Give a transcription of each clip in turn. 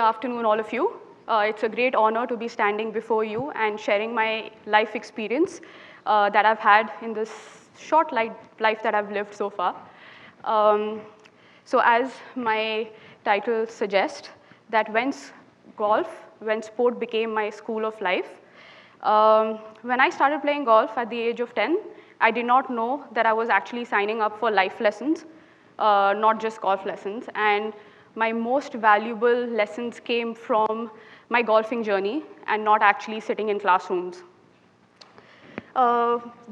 afternoon, all of you. It's a great honor to be standing before you and sharing my life experience that I've had in this short life that I've lived so far. So as my title suggests, that when sport became my school of life, when I started playing golf at the age of 10, I did not know that I was actually signing up for life lessons, not just golf lessons. And my most valuable lessons came from my golfing journey and not actually sitting in classrooms.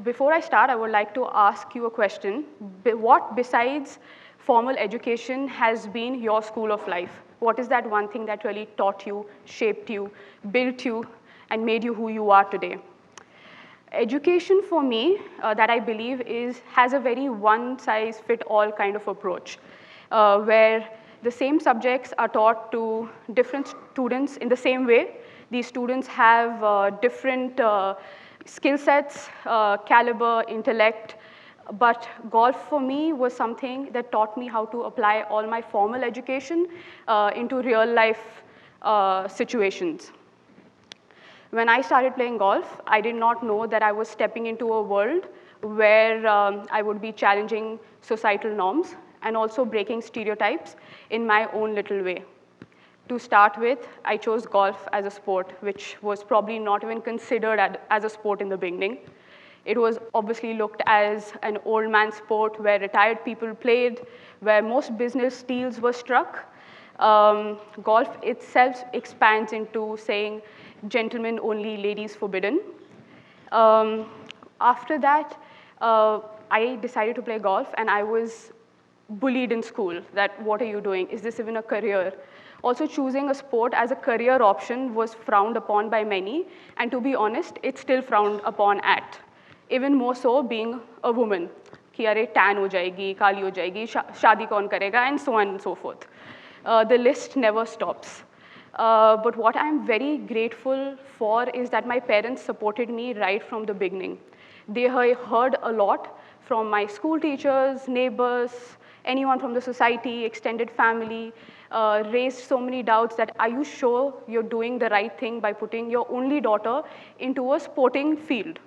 Before I start, I would like to ask you a question. What besides formal education has been your school of life? What is that one thing that really taught you, shaped you, built you, and made you who you are today? Education for me, that I believe has a very one-size-fit-all kind of approach, where the same subjects are taught to different students in the same way. These students have different skill sets, caliber, intellect, but golf for me was something that taught me how to apply all my formal education into real life situations. When I started playing golf, I did not know that I was stepping into a world where I would be challenging societal norms and also breaking stereotypes in my own little way. To start with, I chose golf as a sport, which was probably not even considered as a sport in the beginning. It was obviously looked as an old man sport where retired people played, where most business deals were struck. Golf itself expands into saying, gentlemen only, ladies forbidden. After that, I decided to play golf, and I was bullied in school that, what are you doing? Is this even a career? Also, choosing a sport as a career option was frowned upon by many, and to be honest, it's still frowned upon at. Even more so being a woman. कि अरे tan हो जाएगी, काली हो जाएगी, शादी कौन करेगा, and so on and so forth. The list never stops. But what I'm very grateful for is that my parents supported me right from the beginning. They heard a lot from my school teachers, neighbors, anyone from the society, extended family, raised so many doubts that, are you sure you're doing the right thing by putting your only daughter into a sporting field?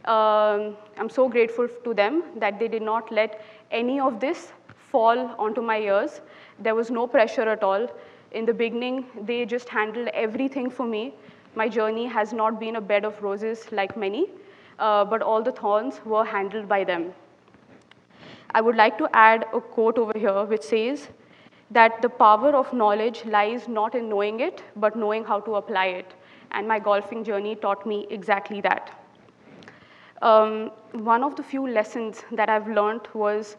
I'm so grateful to them that they did not let any of this fall onto my ears. There was no pressure at all. In the beginning, they just handled everything for me. My journey has not been a bed of roses like many, but all the thorns were handled by them. I would like to add a quote over here which says that the power of knowledge lies not in knowing it, but knowing how to apply it. And my golfing journey taught me exactly that. One of the few lessons that I've learned was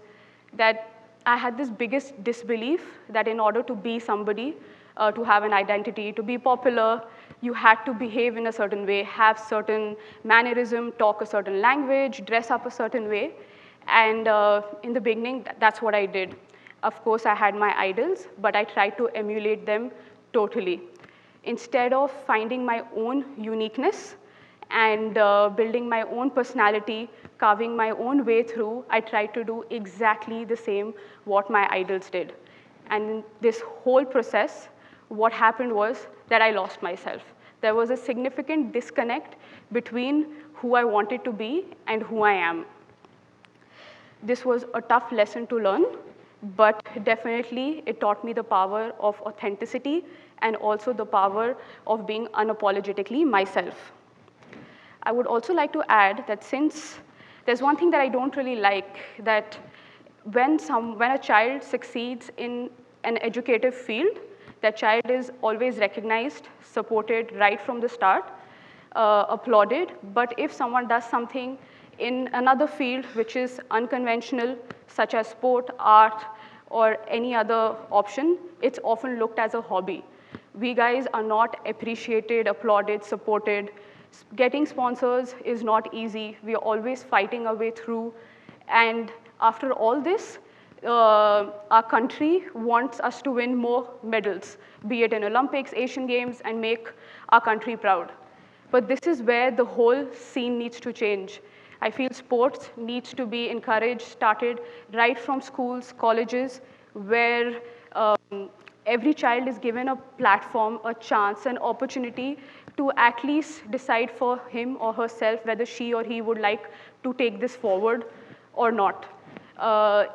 that I had this biggest disbelief that in order to be somebody, to have an identity, to be popular, you had to behave in a certain way, have certain mannerism, talk a certain language, dress up a certain way. And in the beginning, that's what I did. Of course, I had my idols, but I tried to emulate them totally. Instead of finding my own uniqueness and building my own personality, carving my own way through, I tried to do exactly the same what my idols did. And in this whole process, what happened was that I lost myself. There was a significant disconnect between who I wanted to be and who I am. This was a tough lesson to learn, but definitely it taught me the power of authenticity and also the power of being unapologetically myself. I would also like to add that since there's one thing that I don't really like, that when a child succeeds in an educative field, that child is always recognized, supported right from the start, applauded. But if someone does something in another field which is unconventional, such as sport, art, or any other option, it's often looked as a hobby. We guys are not appreciated, applauded, supported. Getting sponsors is not easy. We are always fighting our way through. And after all this, our country wants us to win more medals, be it in Olympics, Asian Games, and make our country proud. But this is where the whole scene needs to change. I feel sports needs to be encouraged, started right from schools, colleges, where every child is given a platform, a chance, an opportunity to at least decide for him or herself whether she or he would like to take this forward or not.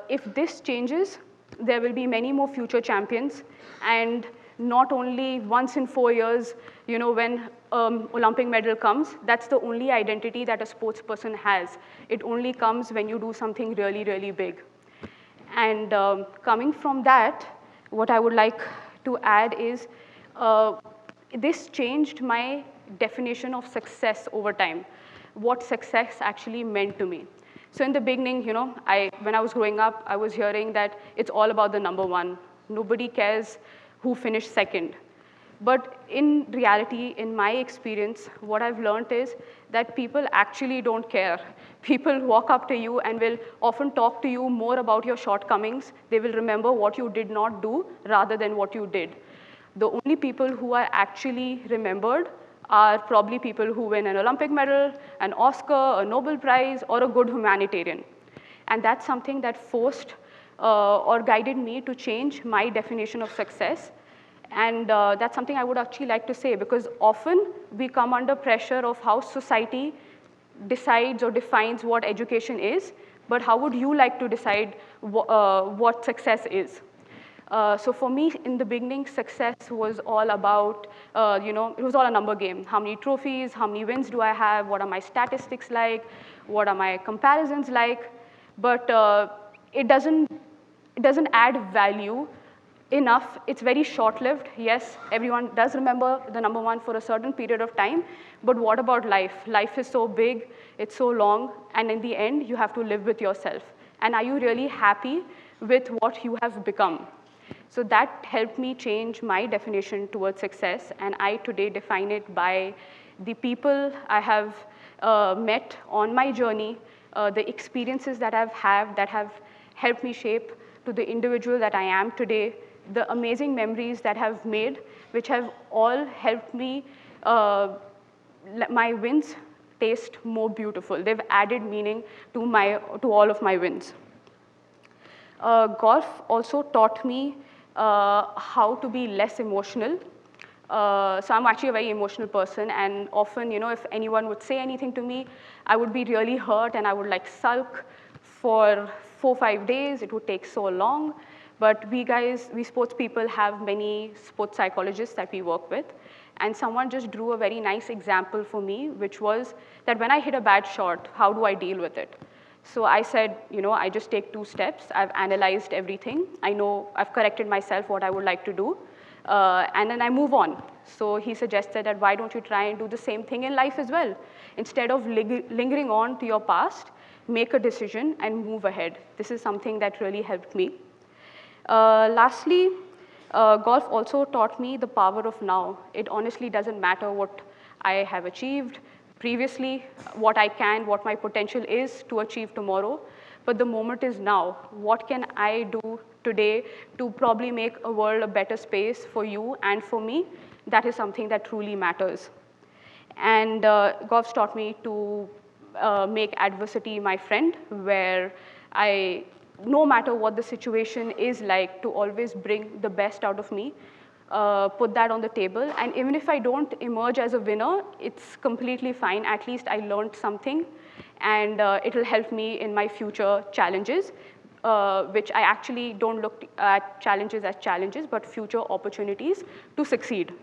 If this changes, there will be many more future champions, and not only once in 4 years, when Olympic medal comes, that's the only identity that a sports person has. It only comes when you do something really, really big. And coming from that, what I would like to add is this changed my definition of success over time, what success actually meant to me. So in the beginning, when I was growing up, I was hearing that it's all about the number one. Nobody cares who finished second. But in reality, in my experience, what I've learned is that people actually don't care. People walk up to you and will often talk to you more about your shortcomings. They will remember what you did not do rather than what you did. The only people who are actually remembered are probably people who win an Olympic medal, an Oscar, a Nobel Prize, or a good humanitarian. And that's something that forced or guided me to change my definition of success. And that's something I would actually like to say, because often we come under pressure of how society decides or defines what education is, but how would you like to decide what success is? So for me, in the beginning, success was all about, it was all a number game. How many trophies, how many wins do I have, what are my statistics like, what are my comparisons like? But it doesn't add value enough. It's very short-lived. Yes, everyone does remember the number one for a certain period of time, but what about life? Life is so big, it's so long, and in the end, you have to live with yourself. And are you really happy with what you have become? So that helped me change my definition towards success, and I today define it by the people I have met on my journey, the experiences that I've had that have helped me shape to the individual that I am today, the amazing memories that I've made, which have all helped me let my wins taste more beautiful. They've added meaning to all of my wins. Golf also taught me how to be less emotional. So I'm actually a very emotional person, and often, if anyone would say anything to me, I would be really hurt, and I would like sulk for 4 or 5 days. It would take so long. But we sports people have many sports psychologists that we work with, and someone just drew a very nice example for me, which was that when I hit a bad shot, how do I deal with it? So I said, I just take 2 steps. I've analyzed everything. I know I've corrected myself what I would like to do, and then I move on. So he suggested that why don't you try and do the same thing in life as well? Instead of lingering on to your past, make a decision and move ahead. This is something that really helped me. Lastly, golf also taught me the power of now. It honestly doesn't matter what I have achieved previously, what my potential is to achieve tomorrow, but the moment is now. What can I do today to probably make a world a better space for you and for me? That is something that truly matters. And golf's taught me to make adversity my friend, where no matter what the situation is like, to always bring the best out of me, put that on the table. And even if I don't emerge as a winner, it's completely fine. At least I learned something, and it'll help me in my future challenges, which I actually don't look at challenges as challenges, but future opportunities to succeed.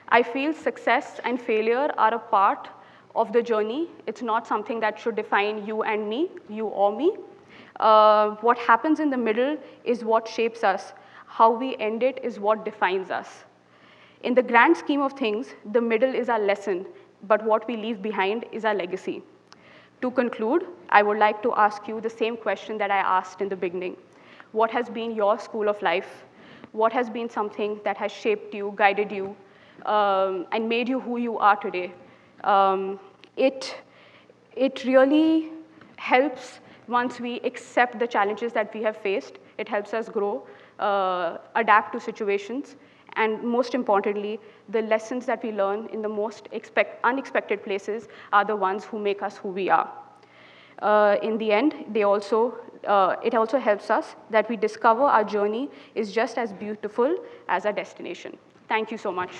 I feel success and failure are a part of the journey. It's not something that should define you and me, you or me. What happens in the middle is what shapes us. How we end it is what defines us. In the grand scheme of things, the middle is our lesson, but what we leave behind is our legacy. To conclude, I would like to ask you the same question that I asked in the beginning. What has been your school of life? What has been something that has shaped you, guided you, and made you who you are today? It really helps once we accept the challenges that we have faced. It helps us grow, adapt to situations, and most importantly, the lessons that we learn in the most unexpected places are the ones who make us who we are. In the end, they also it also helps us that we discover our journey is just as beautiful as our destination. Thank you so much.